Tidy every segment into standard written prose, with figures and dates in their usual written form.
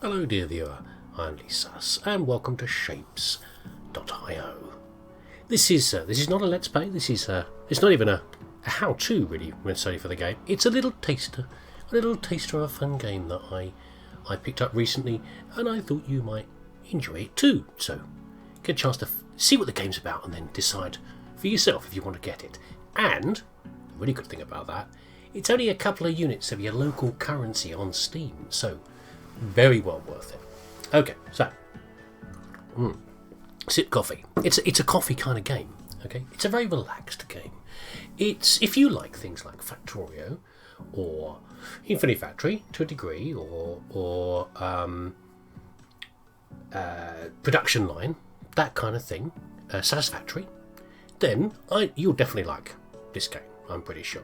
Hello dear viewer, I'm Lee and welcome to Shapes.io. This is not a let's play, it's not even a how-to really necessarily for the game. It's a little taster of a fun game that I picked up recently and I thought you might enjoy it too. So get a chance to see what the game's about and then decide for yourself if you want to get it. And the really good thing about that, it's only a couple of units of your local currency on Steam, so very well worth it. Okay, so sip coffee. It's a coffee kind of game. Okay, it's a very relaxed game. It's if you like things like Factorio or Infinity Factory to a degree, or Production Line, that kind of thing, Satisfactory, then you'll definitely like this game. I'm pretty sure.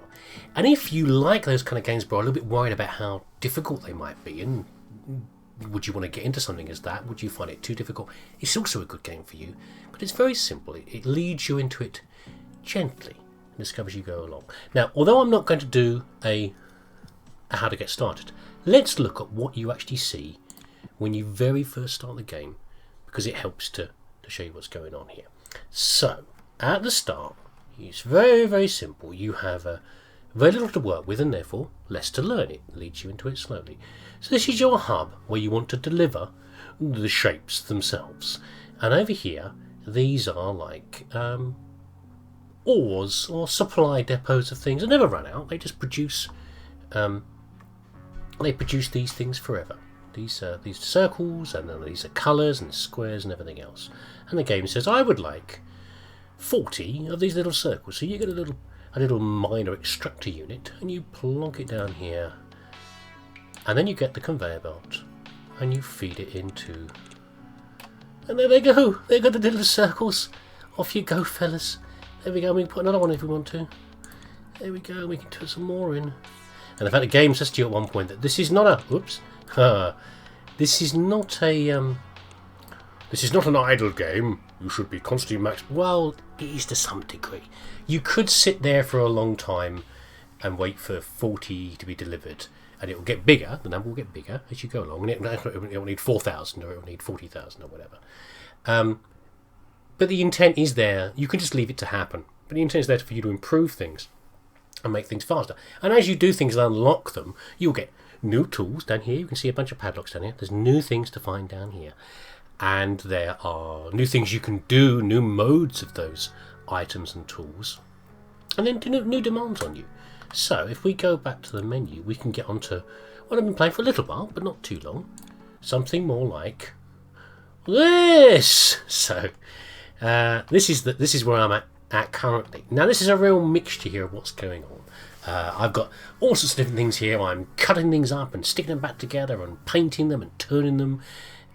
And if you like those kind of games but are a little bit worried about how difficult they might be, and would you want to get into something as that? Would you find it too difficult? It's also a good game for you, but it's very simple. It leads you into it gently and discovers you go along. Now, although I'm not going to do a how to get started, let's look at what you actually see when you very first start the game, because it helps to show you what's going on here. So, at the start, it's very, very simple. You have very little to work with and therefore less to learn. It leads you into it slowly. So this is your hub where you want to deliver the shapes themselves. And over here, these are like ores or supply depots of things. They never run out. They just produce these things forever. These circles, and then these are colours and squares and everything else. And the game says, I would like 40 of these little circles. So you get a little miner extractor unit and you plonk it down here, and then you get the conveyor belt and you feed it into, and there they go. They've got the little circles. Off you go, fellas. There we go. We can put another one if we want to. There we go. We can put some more in. And in fact, the game says to you at one point that this is not a this is not an idle game. You should be constantly maxed. Well, it is to some degree. You could sit there for a long time and wait for 40 to be delivered, and it will get bigger. The number will get bigger as you go along, and it will need 4,000 or it will need 40,000 or whatever. But the intent is there. You can just leave it to happen. But the intent is there for you to improve things and make things faster. And as you do things and unlock them, you'll get new tools down here. You can see a bunch of padlocks down here. There's new things to find down here. And there are new things you can do, new modes of those items and tools, and then new demands on you. So if we go back to the menu, we can get onto what I've been playing for a little while, but not too long. Something more like this. So this is where I'm at currently. Now this is a real mixture here of what's going on. I've got all sorts of different things here. I'm cutting things up and sticking them back together and painting them and turning them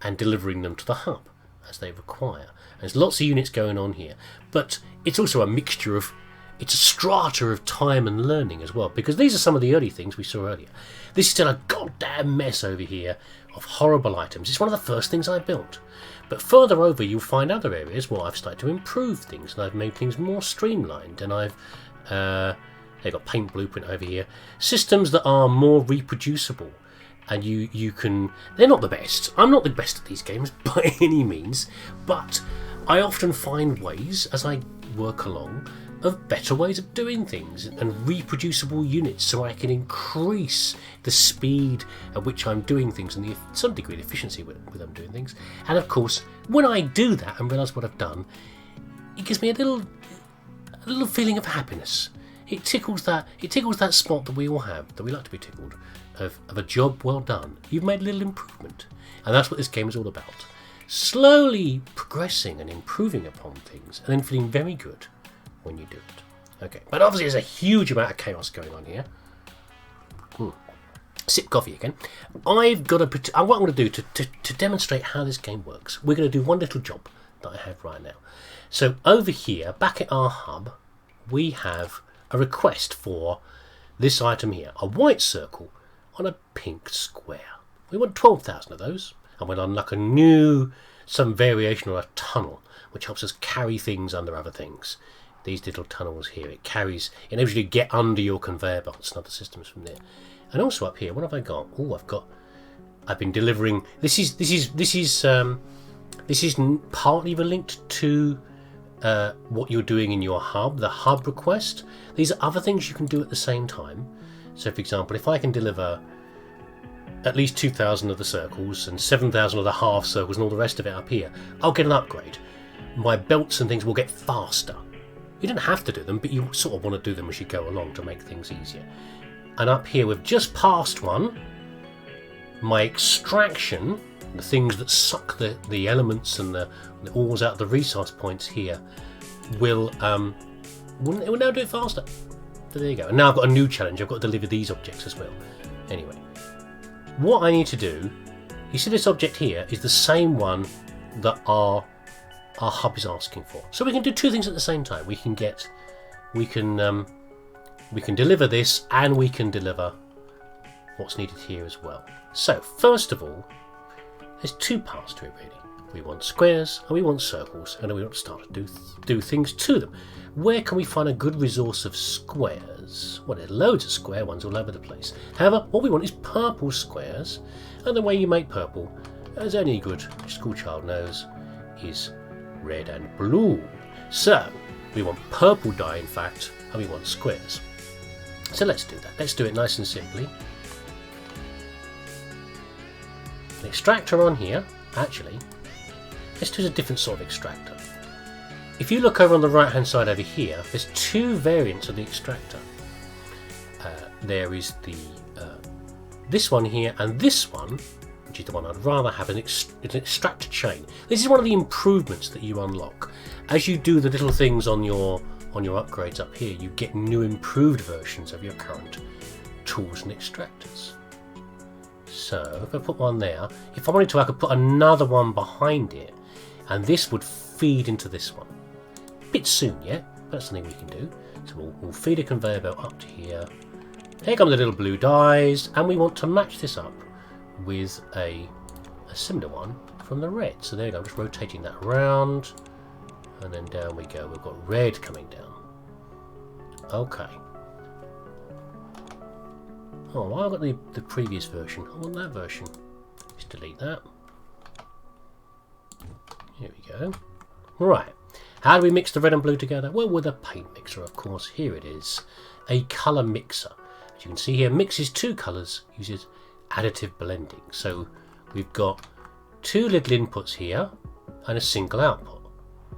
and delivering them to the hub as they require. And there's lots of units going on here, but it's also a mixture of, it's a strata of time and learning as well, because these are some of the early things we saw earlier. This is still a goddamn mess over here of horrible items. It's one of the first things I built. But further over you'll find other areas where I've started to improve things, and I've made things more streamlined, and I've they've got paint blueprint over here. Systems that are more reproducible. And you can, they're not the best. I'm not the best at these games by any means, but I often find ways as I work along of better ways of doing things and reproducible units, so I can increase the speed at which I'm doing things and some degree of efficiency with them doing things. And of course, when I do that and realise what I've done, it gives me a little feeling of happiness. It tickles that spot that we all have, that we like to be tickled, of a job well done. You've made a little improvement. And that's what this game is all about. Slowly progressing and improving upon things, and then feeling very good when you do it. Okay, but obviously there's a huge amount of chaos going on here. Sip coffee again. What I'm going to do to demonstrate how this game works, we're going to do one little job that I have right now. So over here, back at our hub, we have a request for this item here, a white circle on a pink square. We want 12,000 of those, and we'll unlock some variation or a tunnel, which helps us carry things under other things. These little tunnels here, it enables you to get under your conveyor belts and other systems from there. And also up here, what have I got? Oh, I've got I've been delivering. This is partly linked to what you're doing in your hub, the hub request. These are other things you can do at the same time. So, for example, if I can deliver at least 2,000 of the circles and 7,000 of the half circles and all the rest of it up here, I'll get an upgrade. My belts and things will get faster. You don't have to do them, but you sort of want to do them as you go along to make things easier. And up here, we've just passed one. My extraction, the things that suck the elements and the ores out of the resource points here, will now do it faster. So there you go. And now I've got a new challenge. I've got to deliver these objects as well. Anyway, what I need to do, you see this object here is the same one that our hub is asking for. So we can do two things at the same time. We can deliver this, and we can deliver what's needed here as well. So first of all, there's two parts to it really. We want squares and we want circles, and then we want to start to do things to them. Where can we find a good resource of squares? Well, there's loads of square ones all over the place. However, what we want is purple squares, and the way you make purple, as any good schoolchild knows, is red and blue. So we want purple dye, in fact, and we want squares. So let's do that. Let's do it nice and simply. An extractor on here. Actually, let's do a different sort of extractor. If you look over on the right hand side over here, there's two variants of the extractor. There is the this one here, and this one, which is the one I'd rather have, an extractor chain. This is one of the improvements that you unlock. As you do the little things on your upgrades up here, you get new improved versions of your current tools and extractors. So if I put one there, if I wanted to, I could put another one behind it, and this would feed into this one. Bit soon yet, but that's something we can do. So we'll feed a conveyor belt up to here. Here come the little blue dies, and we want to match this up with a similar one from the red. So there you go, I'm just rotating that around, and then down we go. We've got red coming down. Okay. Oh, well, I've got the previous version. I want that version. Just delete that. Here we go. Right. How do we mix the red and blue together? Well, with a paint mixer, of course. Here it is. A colour mixer. As you can see here, mixes two colours, uses additive blending. So we've got two little inputs here and a single output.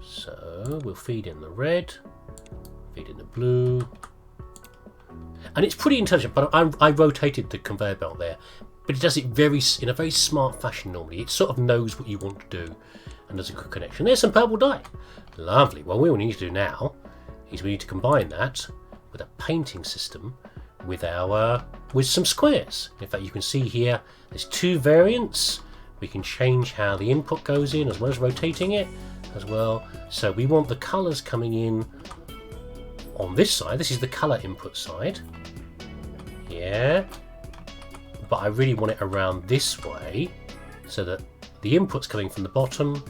So we'll feed in the red, feed in the blue. And it's pretty intelligent, but I rotated the conveyor belt there. But it does it in a very smart fashion normally. It sort of knows what you want to do and does a good connection. There's some purple dye. Lovely. Well, what we need to do now is we need to combine that with a painting system with some squares. In fact, you can see here there's two variants. We can change how the input goes in as well as rotating it as well. So we want the colours coming in on this side. This is the colour input side. Yeah. But I really want it around this way so that the input's coming from the bottom.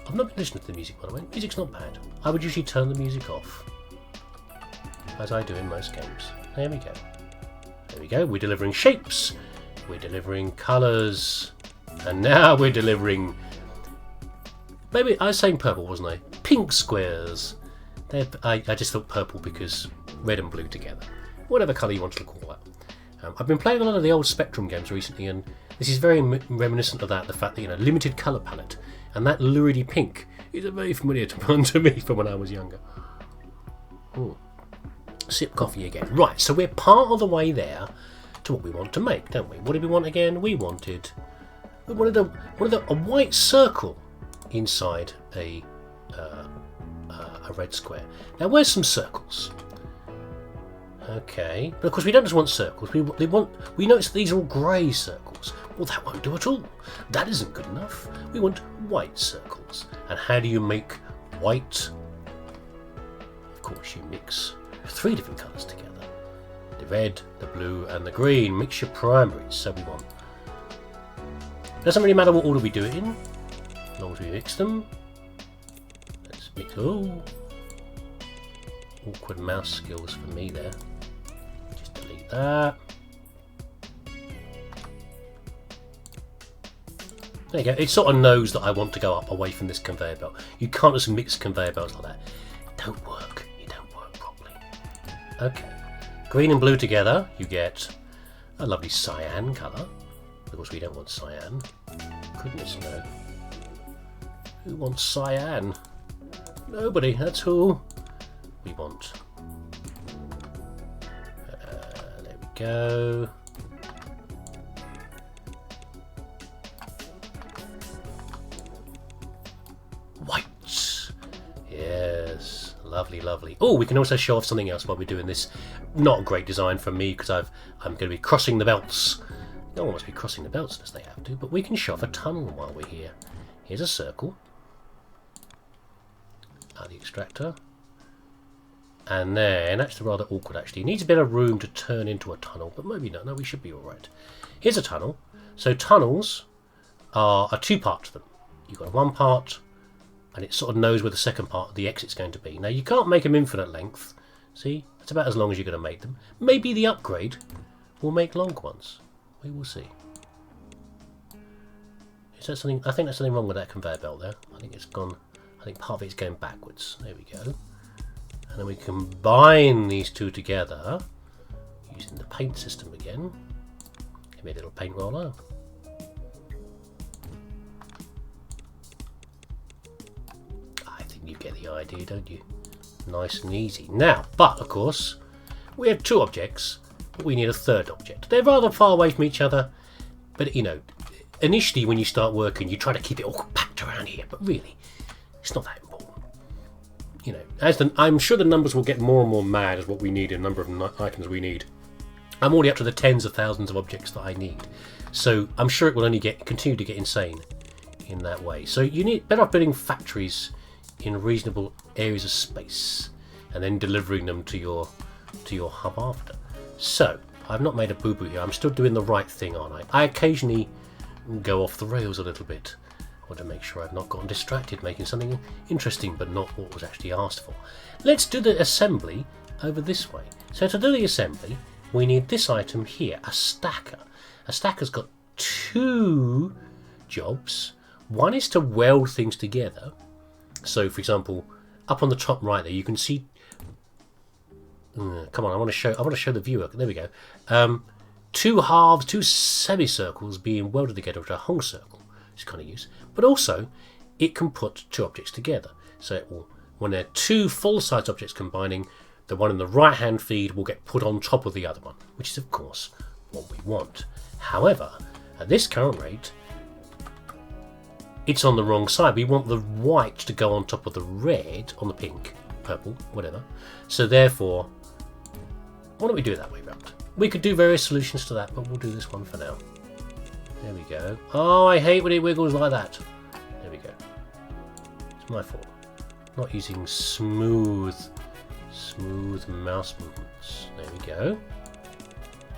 I've not been listening to the music, by the way. Music's not bad. I would usually turn the music off, as I do in most games. There we go. There we go. We're delivering shapes. We're delivering colours. And now we're delivering... Maybe I was saying purple, wasn't I? Pink squares. I just thought purple because red and blue together. Whatever colour you want to call that. I've been playing a lot of the old Spectrum games recently, and this is very reminiscent of that. The fact that, limited colour palette, and that luridy pink is a very familiar one to me from when I was younger. Ooh. Sip coffee again. Right, so we're part of the way there to what we want to make, don't we? What did we want again? We wanted a white circle inside a red square. Now, where's some circles? Okay, but of course we don't just want circles. We notice these are all grey circles. Well, that won't do at all. That isn't good enough. We want white circles. And how do you make white? Of course, you mix three different colours together: the red, the blue, and the green. Mix your primaries. So we want. Doesn't really matter what order we do it in, as long as we mix them. Let's mix. Oh, awkward mouse skills for me there. Just delete that. There you go. It sort of knows that I want to go up away from this conveyor belt. You can't just mix conveyor belts like that. It don't work. It don't work properly. Okay. Green and blue together, you get a lovely cyan colour. Of course, we don't want cyan. Goodness no. Who wants cyan? Nobody. That's who we want. There we go. White. Yes. Lovely, lovely. Oh, we can also show off something else while we're doing this. Not a great design from me because I'm going to be crossing the belts. No one must be crossing the belts unless they have to, but we can show off a tunnel while we're here. Here's a circle. The extractor. And then, that's rather awkward actually. It needs a bit of room to turn into a tunnel, but maybe not. No, we should be alright. Here's a tunnel. So tunnels are a two-part to them. You've got one part, and it sort of knows where the second part of the exit's going to be. Now, you can't make them infinite length. See? That's about as long as you're going to make them. Maybe the upgrade will make long ones. We will see. Is that something? I think there's something wrong with that conveyor belt there. I think it's gone. I think part of it's going backwards. There we go. And then we combine these two together using the paint system again. Give me a little paint roller. I think you get the idea, don't you? Nice and easy. Now, but of course, we have two objects, but we need a third object. They're rather far away from each other, but you know, initially when you start working, you try to keep it all packed around here, but really, it's not that important. You know, I'm sure the numbers will get more and more mad as what we need, a number of items we need. I'm already up to the tens of thousands of objects that I need, so I'm sure it will only continue to get insane in that way. So you need better off building factories in reasonable areas of space, and then delivering them to your hub after. So I've not made a boo-boo here. I'm still doing the right thing, aren't I? I occasionally go off the rails a little bit. I want to make sure I've not gotten distracted making something interesting but not what was actually asked for. Let's do the assembly over this way. So to do the assembly, we need this item here, a stacker. A stacker's got two jobs. One is to weld things together. So for example, up on the top right there, you can see. Come on, I want to show the viewer. There we go. Two halves, two semicircles being welded together into a whole circle. It's kind of use. But also, it can put two objects together. So it will, when they're two full-size objects combining, the one in the right-hand feed will get put on top of the other one, which is of course what we want. However, at this current rate, it's on the wrong side. We want the white to go on top of the red, on the pink, purple, whatever. So therefore, why don't we do it that way round? We could do various solutions to that, but we'll do this one for now. There we go. Oh, I hate when it wiggles like that. There we go. It's my fault. Not using smooth mouse movements. There we go.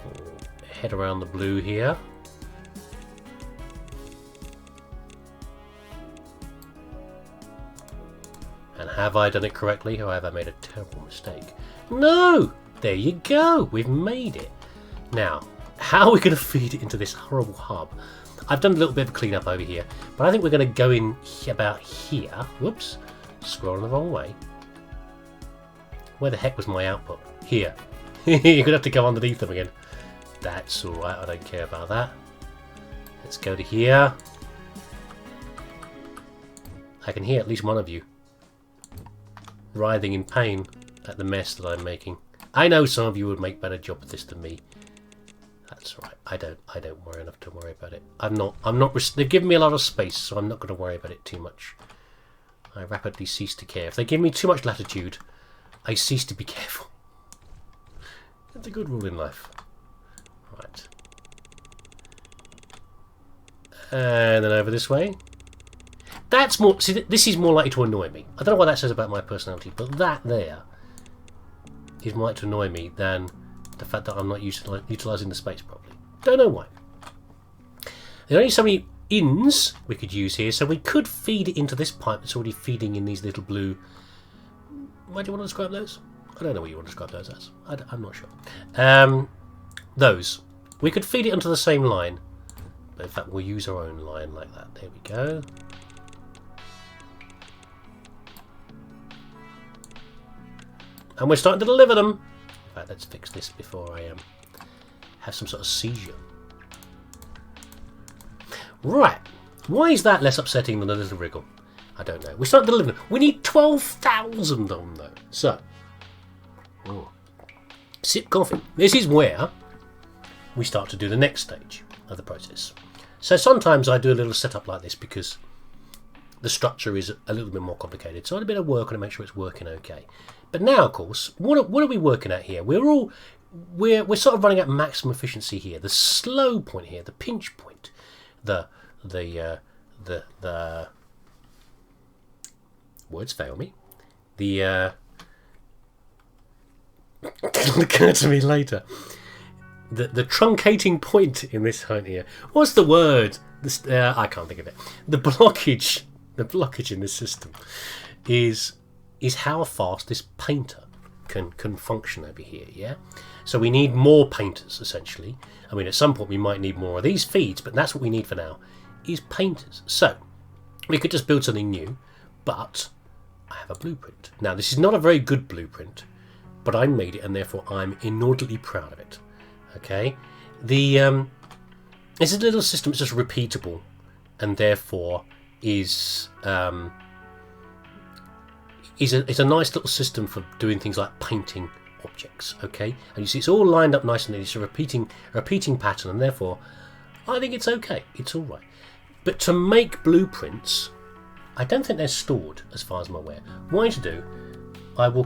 We'll head around the blue here. And have I done it correctly, or have I made a terrible mistake? No! There you go! We've made it. Now, how are we going to feed it into this horrible hub? I've done a little bit of cleanup over here, but I think we're going to go in about here. Whoops. Scrolling the wrong way. Where the heck was my output? Here. You're going to have to go underneath them again. That's alright, I don't care about that. Let's go to here. I can hear at least one of you writhing in pain at the mess that I'm making. I know some of you would make better job of this than me. That's right. I don't worry enough to worry about it. They've given me a lot of space, so I'm not going to worry about it too much. I rapidly cease to care. If they give me too much latitude, I cease to be careful. It's a good rule in life. Right. And then over this way. That's more. See, this is more likely to annoy me. I don't know what that says about my personality, but that there is more likely to annoy me than the fact that I'm not utilising the space properly. Don't know why. There are only so many ins we could use here, so we could feed it into this pipe that's already feeding in these little blue. Why do you want to describe those? I don't know what you want to describe those as. I'm not sure. Those. We could feed it onto the same line. In fact, we'll use our own line like that. There we go. And we're starting to deliver them. In fact, let's fix this before I have some sort of seizure. Right. Why is that less upsetting than a little wriggle? I don't know. We're starting to deliver them. We need 12,000 of them, though. So, sip coffee. This is where we start to do the next stage of the process. So sometimes I do a little setup like this because the structure is a little bit more complicated. So I do a bit of work on it to make sure it's working okay. But now, of course, what are we working at here? We're sort of running at maximum efficiency here. The slow point here, the pinch point, the words fail me. It'll occur to me later. The truncating point in this hunt here. What's the word? I can't think of it. The blockage in this system is how fast this painter can function over here. Yeah. So we need more painters essentially. I mean, at some point we might need more of these feeds, but that's what we need for now. Is painters. So we could just build something new, but I have a blueprint. Now this is not a very good blueprint, but I made it and therefore I'm inordinately proud of it. Okay, it's a little system. It's just repeatable, and therefore is a nice little system for doing things like painting objects. Okay, and you see it's all lined up nice and neat. It's a repeating pattern, and therefore I think it's okay. It's all right. But to make blueprints, I don't think they're stored as far as I'm aware. What I need to do, I will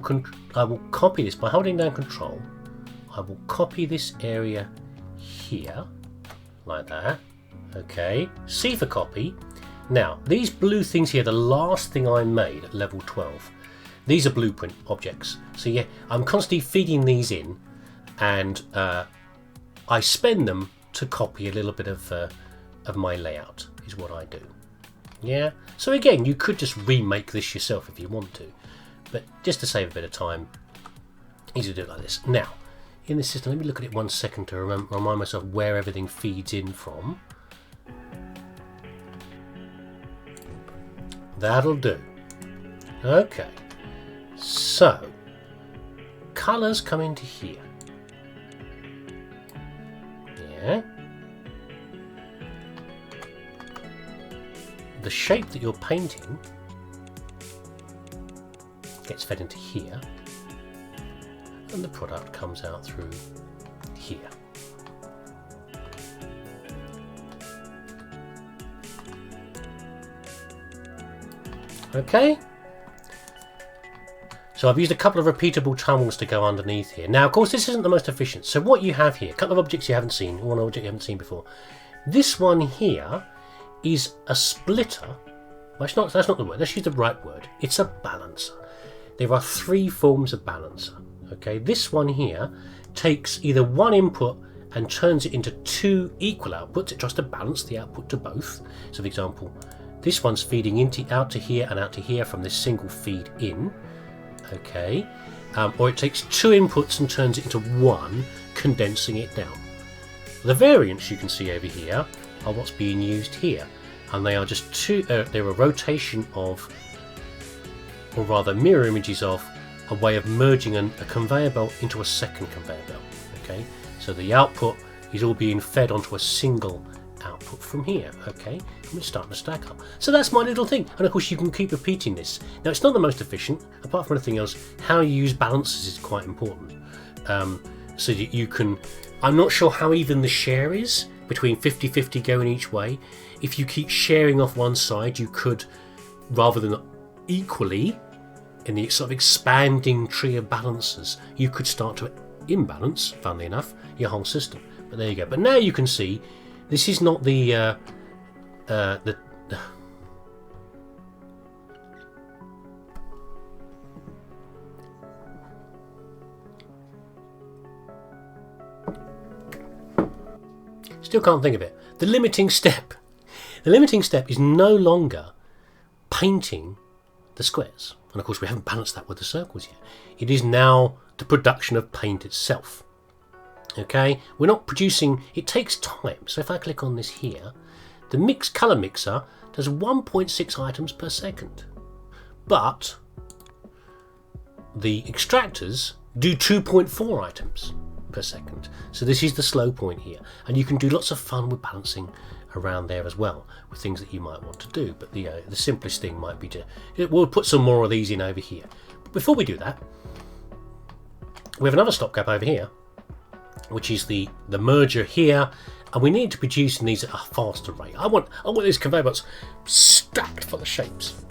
copy this by holding down Control. I will copy this area here, like that. Okay, C for copy. Now, these blue things here, the last thing I made at level 12, these are blueprint objects. So yeah, I'm constantly feeding these in, and I spend them to copy a little bit of my layout, is what I do. Yeah, so again, you could just remake this yourself if you want to, but just to save a bit of time, easy to do it like this. Now, in this system, let me look at it 1 second to remind myself where everything feeds in from. That'll do. Okay, so colours come into here. Yeah. The shape that you're painting gets fed into here, and the product comes out through here. Okay, so I've used a couple of repeatable tunnels to go underneath here. Now, of course, this isn't the most efficient. So what you have here, a couple of objects you haven't seen, one object you haven't seen before. This one here is a splitter. Well, that's not the word. Let's use the right word. It's a balancer. There are 3 forms of balancer. Okay, this one here takes either one input and turns it into 2 equal outputs. It tries to balance the output to both. So, for example, this one's feeding out to here and out to here from this single feed in. Okay, or it takes 2 inputs and turns it into 1, condensing it down. The variants you can see over here are what's being used here, and they are just 2. They're a rotation of, or rather mirror images of, a way of merging a conveyor belt into a second conveyor belt. Okay, so the output is all being fed onto a single output from here. Okay, and we're starting to stack up. So that's my little thing, and of course you can keep repeating this. Now, it's not the most efficient. Apart from anything else, how you use balances is quite important. So that you can, I'm not sure how even the share is between 50-50 going each way. If you keep sharing off one side, you could, rather than equally in the sort of expanding tree of balances, you could start to imbalance, funnily enough, your whole system. But there you go. But now you can see this is not the still can't think of it. The limiting step. The limiting step is no longer painting the squares. And of course we haven't balanced that with the circles yet. It is now the production of paint itself. Okay, we're not producing, it takes time. So if I click on this here, the color mixer does 1.6 items per second. But the extractors do 2.4 items per second. So this is the slow point here. And you can do lots of fun with balancing around there as well, with things that you might want to do. But the simplest thing might be to, we'll put some more of these in over here. But before we do that, we have another stopgap over here, which is the merger here, and we need to produce these at a faster rate. I want these conveyor belts stacked full of shapes,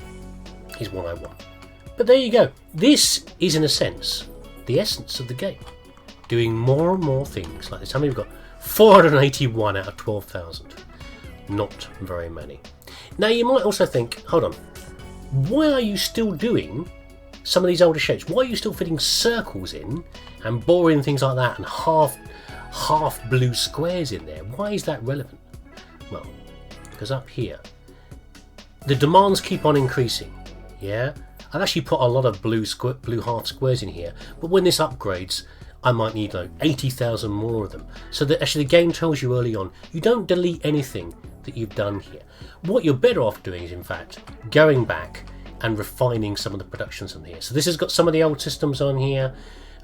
is what I want. But there you go. This is, in a sense, the essence of the game. Doing more and more things like this. How many we've got? 481 out of 12,000. Not very many. Now you might also think, hold on, why are you still doing some of these older shapes? Why are you still fitting circles in and boring things like that and half blue squares in there? Why is that relevant? Well, because up here, the demands keep on increasing. Yeah, I've actually put a lot of blue half squares in here, but when this upgrades, I might need like 80,000 more of them. So that actually the game tells you early on, you don't delete anything that you've done here. What you're better off doing is, in fact, going back and refining some of the productions on here. So this has got some of the old systems on here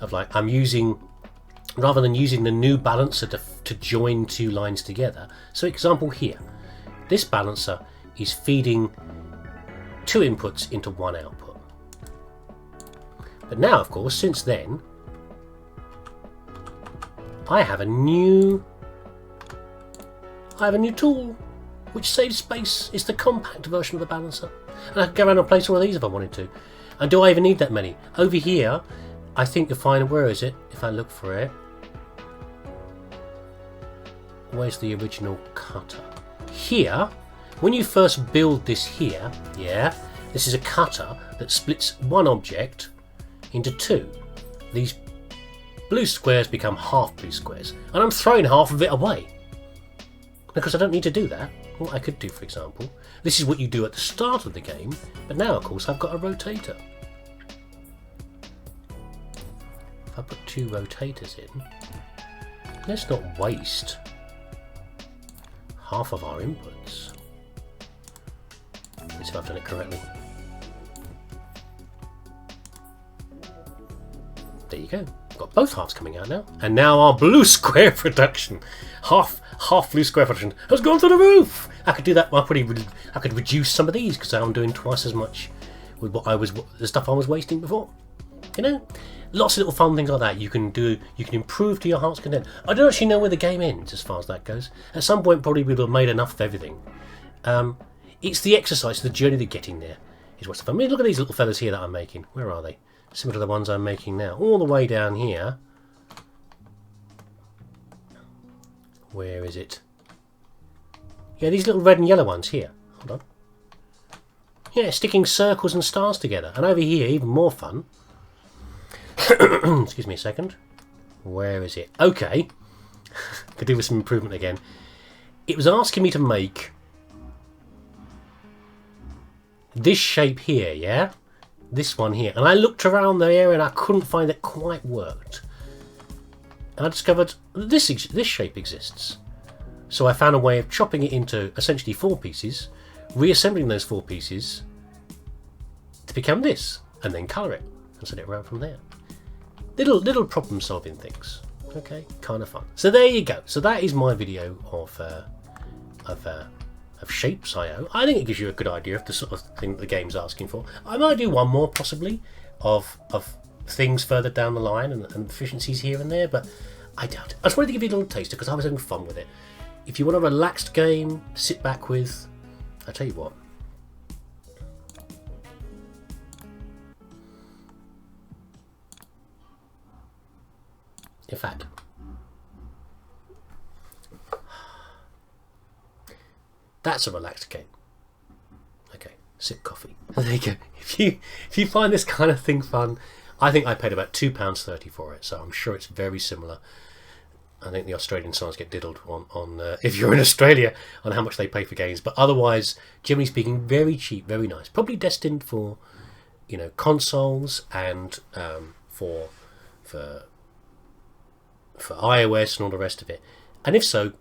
of like, I'm using, rather than using the new balancer to join two lines together. So example here, this balancer is feeding two inputs into one output. But now, of course, since then, I have a new tool which saves space. It's the compact version of the balancer, and I can go around and place all of these if I wanted to. And do I even need that many? Over here, I think you'll find, where is it? If I look for it, where's the original cutter? Here, when you first build this here, yeah, this is a cutter that splits one object into two. These blue squares become half blue squares, and I'm throwing half of it away because I don't need to do that. What I could do, for example, this is what you do at the start of the game, but now, of course, I've got a rotator. If I put two rotators in, let's not waste half of our inputs. Let's see if I've done it correctly. There you go. Got both halves coming out now, and now our blue square production, half blue square production, has gone through the roof. I could do that. I could reduce some of these because I'm doing twice as much with the stuff I was wasting before. You know, lots of little fun things like that you can do. You can improve to your heart's content. I don't actually know where the game ends as far as that goes. At some point, probably we'll have made enough of everything. It's the exercise, the journey to getting there is what's fun. I mean, look at these little fellas here that I'm making. Where are they? Similar to the ones I'm making now. All the way down here. Where is it? Yeah, these little red and yellow ones here. Hold on. Yeah, sticking circles and stars together. And over here, even more fun. Excuse me a second. Where is it? Okay. Could do with some improvement again. It was asking me to make this shape here, yeah? This one here, and I looked around the area and I couldn't find it quite worked, and I discovered this shape exists. So I found a way of chopping it into essentially 4 pieces, reassembling those 4 pieces to become this, and then colour it and set it around from there. Little problem solving things. Okay, kind of fun. So there you go. So that is my video of Shapes.io. I think it gives you a good idea of the sort of thing that the game's asking for. I might do one more possibly of things further down the line and efficiencies here and there, but I doubt it. I just wanted to give you a little taster because I was having fun with it. If you want a relaxed game to sit back with, I tell you what. In fact, that's a relaxed game. Okay, sip coffee. There you go. If you find this kind of thing fun, I think I paid about £2.30 for it, so I'm sure it's very similar. I think the Australian sides get diddled on if you're in Australia on how much they pay for games, but otherwise, generally speaking, very cheap, very nice. Probably destined for, you know, consoles and for for iOS and all the rest of it. And if so,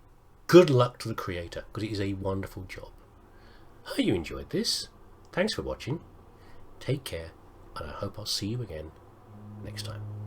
good luck to the creator, because it is a wonderful job. Hope you enjoyed this. Thanks for watching. Take care, and I hope I'll see you again next time.